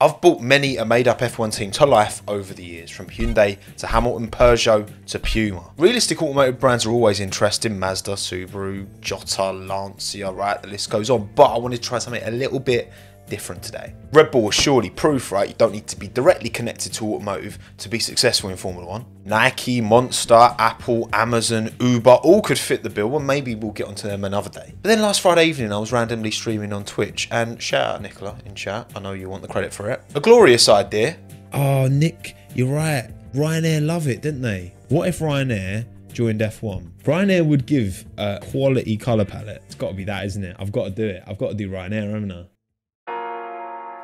I've brought many a made-up F1 team to life over the years, from Hyundai to Hamilton, Peugeot to Puma. Realistic automotive brands are always interesting: Mazda, Subaru, Jota, Lancia, right, the list goes on. But I wanted to try something a little bit different today. Red Bull is surely proof, right? You don't need to be directly connected to automotive to be successful in Formula 1. Nike, Monster, Apple, Amazon, Uber, all could fit the bill, and maybe we'll get onto them another day. But then last Friday evening, I was randomly streaming on Twitch, and shout out Nicola in chat, I know you want the credit for it. A glorious idea. Oh, Nick, you're right. Ryanair love it, didn't they? What if Ryanair joined F1? Ryanair would give a quality colour palette. It's got to be that, isn't it? I've got to do it. I've got to do Ryanair, haven't I?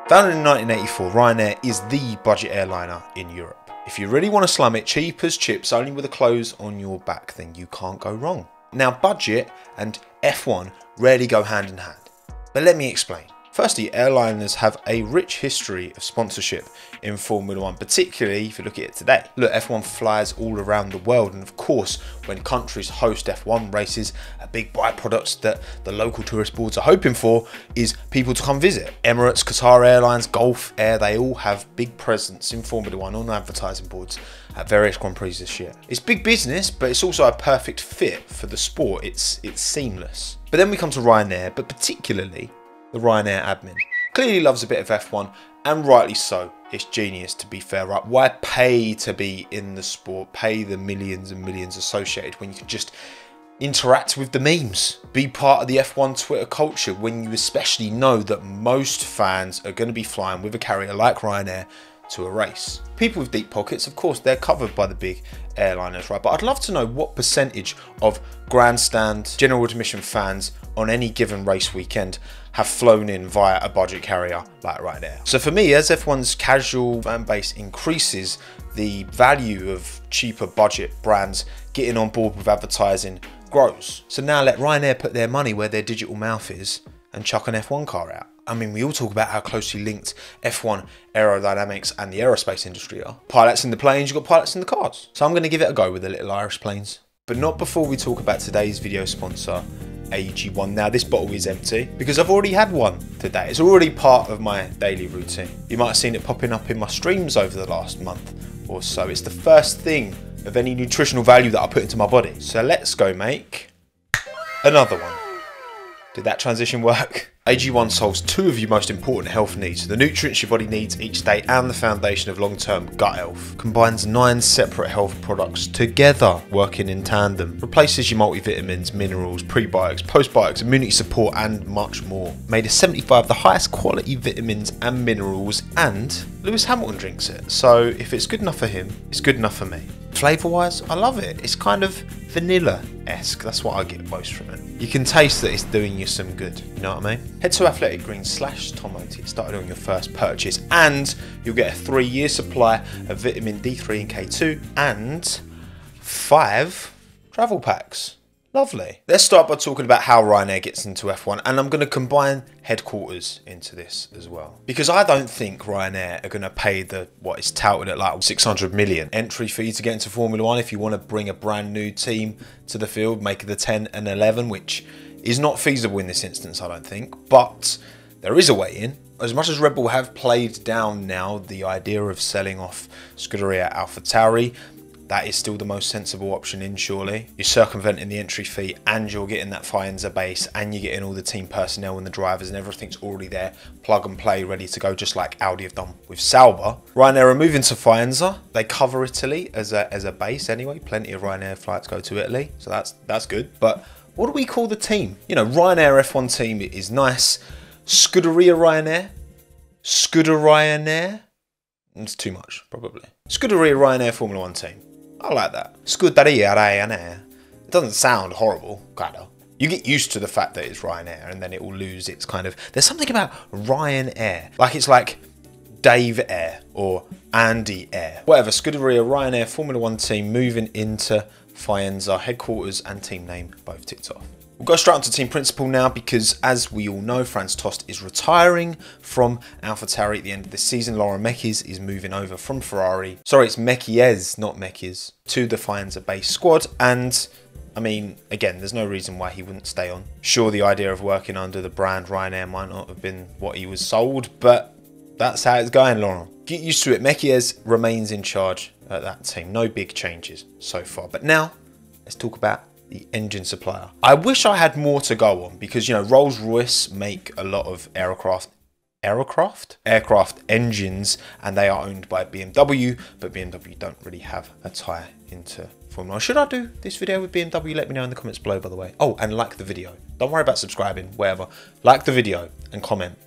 Founded in 1984, Ryanair is the budget airliner in Europe. If you really want to slum it, cheap as chips, only with the clothes on your back, then you can't go wrong. Now, budget and F1 rarely go hand in hand, but let me explain. Firstly, airliners have a rich history of sponsorship in Formula 1, particularly if you look at it today. Look, F1 flies all around the world, and of course, when countries host F1 races, a big byproduct that the local tourist boards are hoping for is people to come visit. Emirates, Qatar Airlines, Gulf Air, they all have big presence in Formula 1 on advertising boards at various Grand Prix this year. It's big business, but it's also a perfect fit for the sport. It's seamless. But then we come to Ryanair, but particularly the Ryanair admin. Clearly loves a bit of F1, and rightly so. It's genius, to be fair, right? Why pay to be in the sport, pay the millions and millions associated, when you can just interact with the memes, be part of the F1 Twitter culture, when you especially know that most fans are going to be flying with a carrier like Ryanair to a race. People with deep pockets, of course, they're covered by the big airliners, right? But I'd love to know what percentage of grandstand general admission fans on any given race weekend have flown in via a budget carrier like Ryanair. So for me, as F1's casual fan base increases, the value of cheaper budget brands getting on board with advertising grows. So now let Ryanair put their money where their digital mouth is and chuck an F1 car out. I mean, we all talk about how closely linked F1 aerodynamics and the aerospace industry are. Pilots in the planes, you've got pilots in the cars. So I'm going to give it a go with the little Irish planes. But not before we talk about today's video sponsor, AG1. Now, this bottle is empty because I've already had one today. It's already part of my daily routine. You might have seen it popping up in my streams over the last month or so. It's the first thing of any nutritional value that I put into my body. So let's go make another one. Did that transition work? AG1 solves two of your most important health needs: the nutrients your body needs each day and the foundation of long-term gut health. Combines 9 separate health products together, working in tandem. Replaces your multivitamins, minerals, prebiotics, postbiotics, immunity support, and much more. Made of 75 of the highest quality vitamins and minerals, and Lewis Hamilton drinks it. So if it's good enough for him, it's good enough for me. Flavour-wise, I love it. It's kind of vanilla-esque. That's what I get most from it. You can taste that it's doing you some good, you know what I mean? Head to athleticgreens/Tommo to get started on your first purchase, and you'll get a 3-year supply of vitamin D3 and K2 and 5 travel packs. Lovely. Let's start by talking about how Ryanair gets into F1, and I'm going to combine headquarters into this as well. Because I don't think Ryanair are going to pay what is touted at like 600 million entry fee to get into Formula 1 if you want to bring a brand new team to the field, make it the 10 and 11, which is not feasible in this instance, I don't think. But there is a way in. As much as Red Bull have played down now the idea of selling off Scuderia AlphaTauri, that is still the most sensible option in, surely. You're circumventing the entry fee, and you're getting that Faenza base, and you're getting all the team personnel and the drivers, and everything's already there, plug and play, ready to go, just like Audi have done with Sauber. Ryanair are moving to Faenza. They cover Italy as a base anyway. Plenty of Ryanair flights go to Italy, so that's good. But what do we call the team? You know, Ryanair F1 team is nice. Scuderia Ryanair? Ryanair? It's too much, probably. Scuderia Ryanair Formula 1 team. I like that. Scuderia Ryanair. It doesn't sound horrible, kind of. You get used to the fact that it's Ryanair, and then it will lose its kind of... There's something about Ryanair. Like it's like Dave Air or Andy Air. Whatever, Scuderia Ryanair Formula 1 team moving into Faenza. Headquarters and team name both ticked off. We'll go straight onto team principal now, because as we all know, Franz Tost is retiring from AlphaTauri at the end of the season. Laurent Mekies is moving over from Ferrari. Sorry, it's Mekies, not Mekies, to the Faenza base squad. And I mean, again, there's no reason why he wouldn't stay on. Sure, the idea of working under the brand Ryanair might not have been what he was sold, but That's how it's going, Laurent. Get used to it. Mekies remains in charge at that team. No big changes so far. But now, let's talk about the engine supplier. I wish I had more to go on because, you know, Rolls-Royce make a lot of aircraft engines, and they are owned by BMW, but BMW don't really have a tie into Formula 1. Should I do this video with BMW? Let me know in the comments below, by the way. Oh, and like the video. Don't worry about subscribing, whatever. Like the video and comment,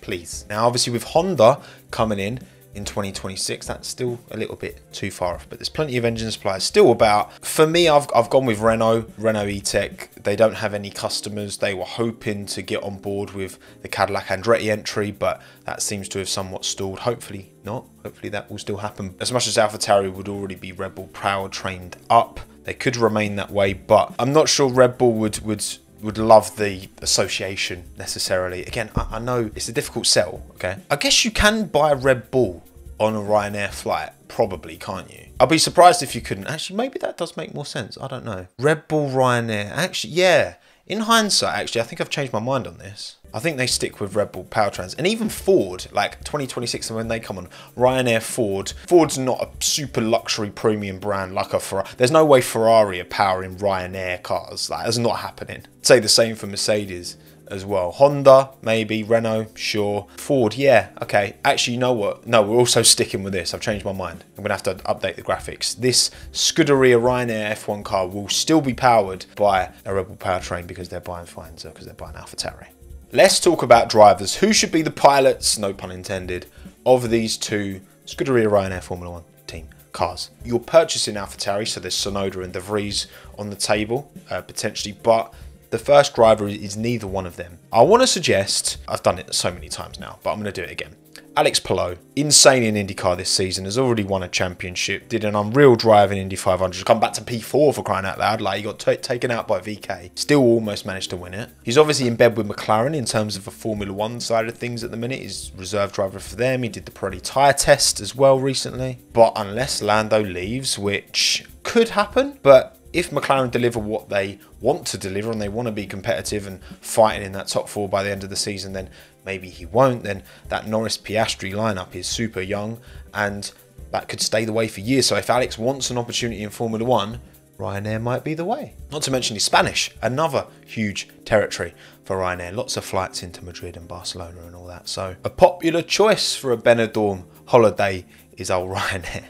please. Now, obviously, with Honda coming in 2026, that's still a little bit too far off, but there's plenty of engine suppliers still about. For me, I've gone with Renault E-Tech. They don't have any customers. They were hoping to get on board with the Cadillac Andretti entry, but that seems to have somewhat stalled. Hopefully not. Hopefully that will still happen. As much as AlphaTauri would already be Red Bull power trained up, they could remain that way, but I'm not sure Red Bull would love the association necessarily. Again, I know it's a difficult sell, okay? I guess you can buy Red Bull on a Ryanair flight, probably, can't you? I'll be surprised if you couldn't. Actually, maybe that does make more sense. I don't know. Red Bull, Ryanair. Actually, yeah. In hindsight, actually, I think I've changed my mind on this. I think they stick with Red Bull powertrains. And even Ford, like 2026, when they come on, Ryanair, Ford's not a super luxury premium brand like a Ferrari. There's no way Ferrari are powering Ryanair cars. Like, that's not happening. I'd say the same for Mercedes as well. Honda, maybe. Renault, sure. Ford, yeah, okay. Actually, you know what? No, we're also sticking with this. I've changed my mind. I'm going to have to update the graphics. This Scuderia Ryanair F1 car will still be powered by a Red Bull powertrain because they're buying Faenza, because they're buying AlphaTauri. Let's talk about drivers. Who should be the pilots, no pun intended, of these two Scuderia Ryanair Formula 1 team cars? You're purchasing AlphaTauri, so there's Sonoda and De Vries on the table, potentially, but the first driver is neither one of them. I want to suggest, I've done it so many times now, but I'm going to do it again. Alex Palou, insane in IndyCar this season, has already won a championship, did an unreal drive in Indy 500, come back to P4 for crying out loud, like he got taken out by VK, still almost managed to win it. He's obviously in bed with McLaren in terms of the Formula 1 side of things at the minute. He's reserve driver for them. He did the Pirelli tyre test as well recently. But unless Lando leaves, which could happen, but if McLaren deliver what they want to deliver and they want to be competitive and fighting in that top four by the end of the season, then maybe he won't. Then that Norris-Piastri lineup is super young and that could stay the way for years. So if Alex wants an opportunity in Formula 1, Ryanair might be the way. Not to mention he's Spanish, another huge territory for Ryanair. Lots of flights into Madrid and Barcelona and all that. So a popular choice for a Benidorm holiday is old Ryanair.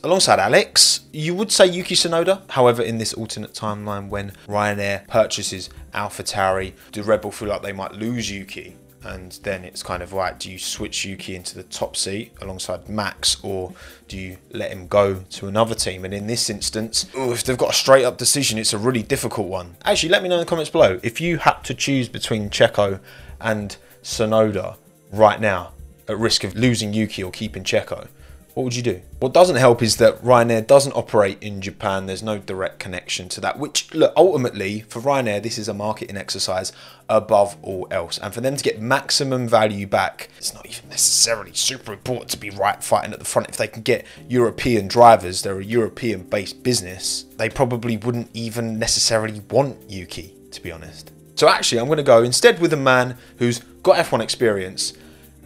Alongside Alex, you would say Yuki Tsunoda. However, in this alternate timeline, when Ryanair purchases AlphaTauri, do Red Bull feel like they might lose Yuki? And then it's kind of, right, do you switch Yuki into the top seat alongside Max, or do you let him go to another team? And in this instance, if they've got a straight up decision, it's a really difficult one. Actually, let me know in the comments below. If you had to choose between Checo and Tsunoda right now, at risk of losing Yuki or keeping Checo, what would you do? What doesn't help is that Ryanair doesn't operate in Japan. There's no direct connection to that, which, look, ultimately for Ryanair, this is a marketing exercise above all else. And for them to get maximum value back, it's not even necessarily super important to be right fighting at the front. If they can get European drivers, they're a European-based business, they probably wouldn't even necessarily want Yuki, to be honest. So actually, I'm going to go instead with a man who's got F1 experience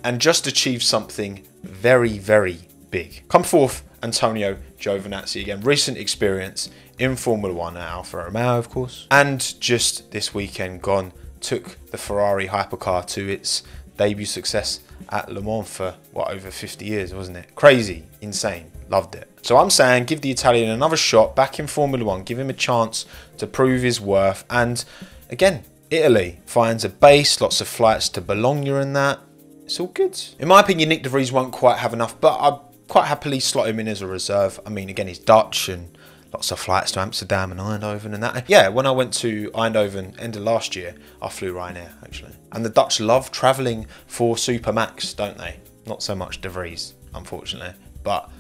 and just achieved something very, very big. Come forth, Antonio Giovinazzi again. Recent experience in Formula 1 at Alfa Romeo, of course. And just this weekend gone, took the Ferrari hypercar to its debut success at Le Mans for, what, over 50 years, wasn't it? Crazy, insane, loved it. So I'm saying give the Italian another shot back in Formula 1, give him a chance to prove his worth. And again, Italy finds a base, lots of flights to Bologna and that. It's all good. In my opinion, Nick De Vries won't quite have enough, but I'd quite happily slot him in as a reserve. I mean, again, he's Dutch and lots of flights to Amsterdam and Eindhoven and that. Yeah, when I went to Eindhoven end of last year, I flew Ryanair, actually. And the Dutch love travelling for Supermax, don't they? Not so much De Vries, unfortunately. But,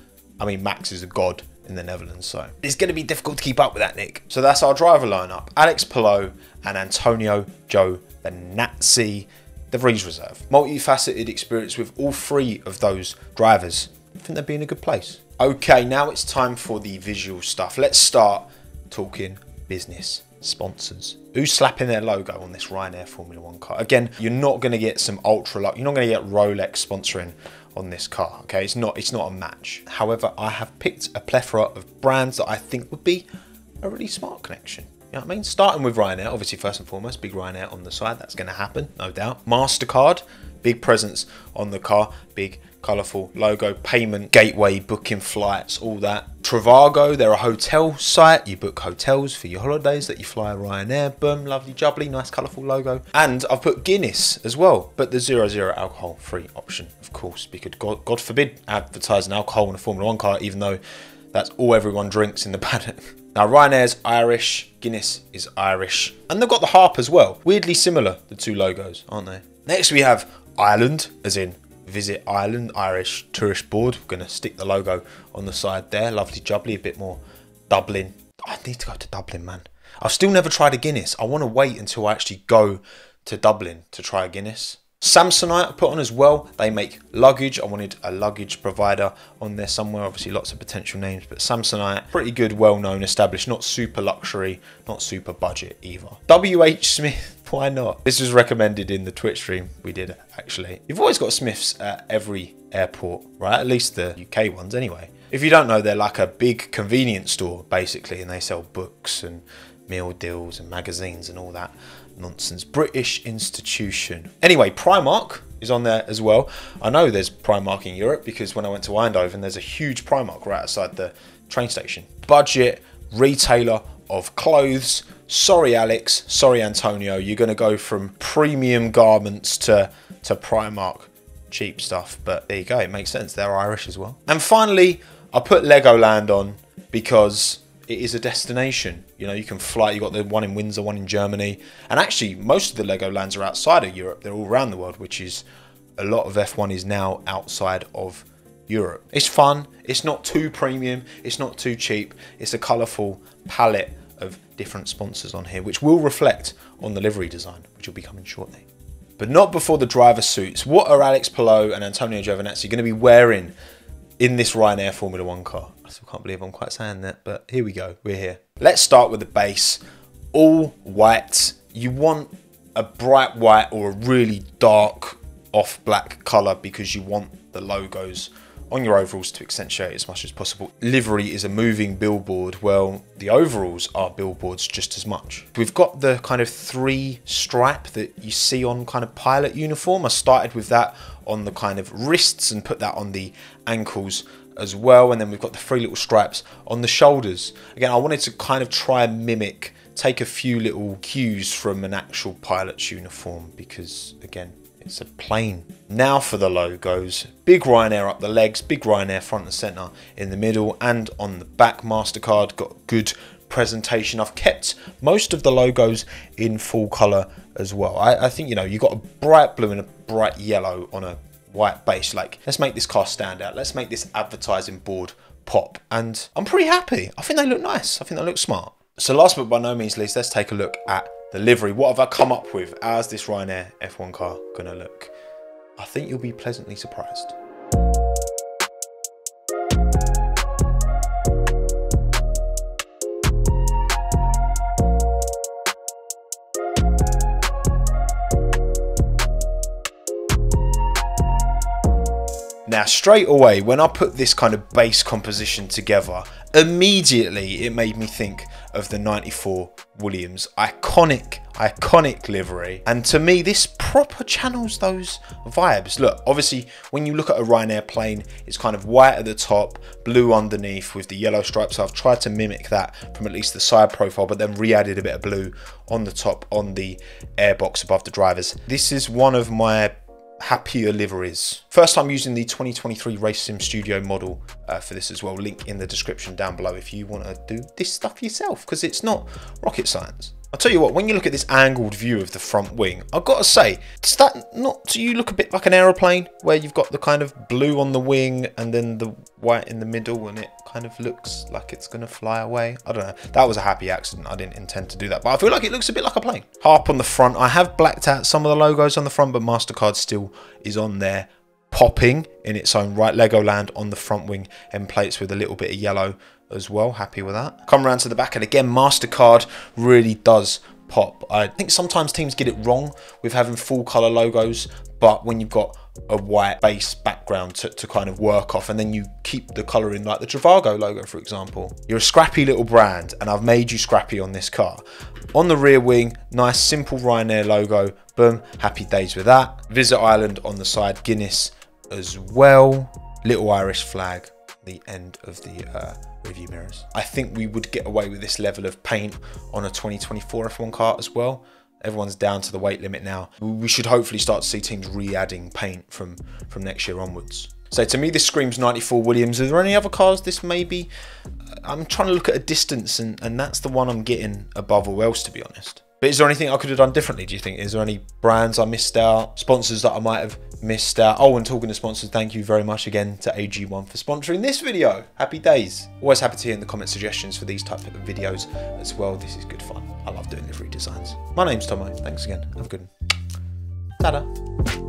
I mean, Max is a god in the Netherlands, so it's going to be difficult to keep up with that, Nick. So that's our driver lineup. Alex Palou and Antonio Giovinazzi, De Vries reserve. Multifaceted experience with all three of those drivers. I think they'd be in a good place. Okay, now it's time for the visual stuff. Let's start talking business sponsors. Who's slapping their logo on this Ryanair Formula 1 car? Again, you're not going to get some ultra luck. You're not going to get Rolex sponsoring on this car. Okay, it's not a match. However, I have picked a plethora of brands that I think would be a really smart connection. You know what I mean? Starting with Ryanair, obviously first and foremost, big Ryanair on the side. That's going to happen, no doubt. MasterCard, big presence on the car, big colourful logo, payment gateway, booking flights, all that. Trivago, they're a hotel site. You book hotels for your holidays that you fly Ryanair. Boom, lovely jubbly, nice colourful logo. And I've put Guinness as well, but the 0.0 alcohol free option, of course, because God forbid advertising alcohol in a Formula 1 car, even though that's all everyone drinks in the paddock. Now, Ryanair's Irish, Guinness is Irish, and they've got the harp as well. Weirdly similar, the two logos, aren't they? Next, we have Ireland, as in Visit Ireland, Irish Tourist Board. We're going to stick the logo on the side there. Lovely jubbly, a bit more Dublin. I need to go to Dublin, man. I've still never tried a Guinness. I want to wait until I actually go to Dublin to try a Guinness. Samsonite I put on as well. They make luggage. I wanted a luggage provider on there somewhere. Obviously lots of potential names, but Samsonite, pretty good, well-known, established, not super luxury, not super budget either. WH Smith, why not? This was recommended in the Twitch stream we did, actually. You've always got Smiths at every airport, right? At least the UK ones anyway. If you don't know, they're like a big convenience store, basically, and they sell books and meal deals and magazines and all that nonsense. British institution. Anyway, Primark is on there as well. I know there's Primark in Europe because when I went to Eindhoven, there's a huge Primark right outside the train station. Budget retailer of clothes. Sorry, Alex. Sorry, Antonio. You're going to go from premium garments to Primark cheap stuff. But there you go. It makes sense. They're Irish as well. And finally, I put Legoland on because it is a destination. You know, you can fly. You've got the one in Windsor, one in Germany. And actually, most of the Legolands are outside of Europe. They're all around the world, which is a lot of F1 is now outside of Europe. It's fun. It's not too premium. It's not too cheap. It's a colourful palette of different sponsors on here, which will reflect on the livery design, which will be coming shortly. But not before the driver suits. What are Alex Palou and Antonio Giovinazzi going to be wearing in this Ryanair Formula 1 car? I still can't believe I'm quite saying that, but here we go. We're here. Let's start with the base. All white. You want a bright white or a really dark off black colour because you want the logos on your overalls to accentuate as much as possible. Livery is a moving billboard. Well, the overalls are billboards just as much. We've got the kind of 3 stripe that you see on kind of pilot uniform. I started with that on the kind of wrists and put that on the ankles as well. And then we've got the 3 little stripes on the shoulders. Again, I wanted to kind of try and mimic, take a few little cues from an actual pilot's uniform because, again, it's a plane. Now for the logos. Big Ryanair up the legs, big Ryanair front and centre in the middle and on the back. MasterCard got good presentation. I've kept most of the logos in full colour as well. I think, you know, you've got a bright blue and a bright yellow on a white base. Like, let's make this car stand out. Let's make this advertising board pop. And I'm pretty happy. I think they look nice. I think they look smart. So last but by no means least, let's take a look at the livery. What have I come up with? How's this Ryanair F1 car gonna look? I think you'll be pleasantly surprised. Now, straight away, when I put this kind of base composition together, immediately it made me think of the 94 Williams. Iconic livery. And to me, this proper channels those vibes. Look, obviously, when you look at a Ryanair plane, it's kind of white at the top, blue underneath with the yellow stripes. So I've tried to mimic that from at least the side profile, but then re-added a bit of blue on the top, on the airbox above the drivers. This is one of my happier liveries. First time using the 2023 Race Sim Studio model for this as well. Link in the description down below if you want to do this stuff yourself, because it's not rocket science. I'll tell you what, when you look at this angled view of the front wing, I've got to say, does that not to you look a bit like an aeroplane where you've got the kind of blue on the wing and then the white in the middle and it kind of looks like it's going to fly away? I don't know. That was a happy accident. I didn't intend to do that, but I feel like it looks a bit like a plane. Harp on the front. I have blacked out some of the logos on the front, but MasterCard still is on there, popping in its own right. Legoland on the front wing end plates with a little bit of yellow as well. Happy with that. Come around to the back, and again, MasterCard really does pop. I think sometimes teams get it wrong with having full color logos, but when you've got a white base background to kind of work off, and then you keep the colour in, like the Trivago logo, for example. You're a scrappy little brand, and I've made you scrappy on this car. On the rear wing, nice simple Ryanair logo, boom, happy days with that. Visit Island on the side, Guinness as well. Little Irish flag, the end of the review mirrors. I think we would get away with this level of paint on a 2024 F1 car as well. Everyone's down to the weight limit now. We should hopefully start to see teams re-adding paint from next year onwards. So to me, this screams 94 Williams. Are there any other cars this may be? I'm trying to look at a distance, and that's the one I'm getting above all else, to be honest. But is there anything I could have done differently, do you think? Is there any brands I missed out? Sponsors that I might have missed out? Oh, and talking to sponsors, thank you very much again to AG1 for sponsoring this video. Happy days. Always happy to hear in the comment suggestions for these type of videos as well. This is good fun. I love doing livery designs. My name's Tommo. Thanks again. Have a good one. Ta-da.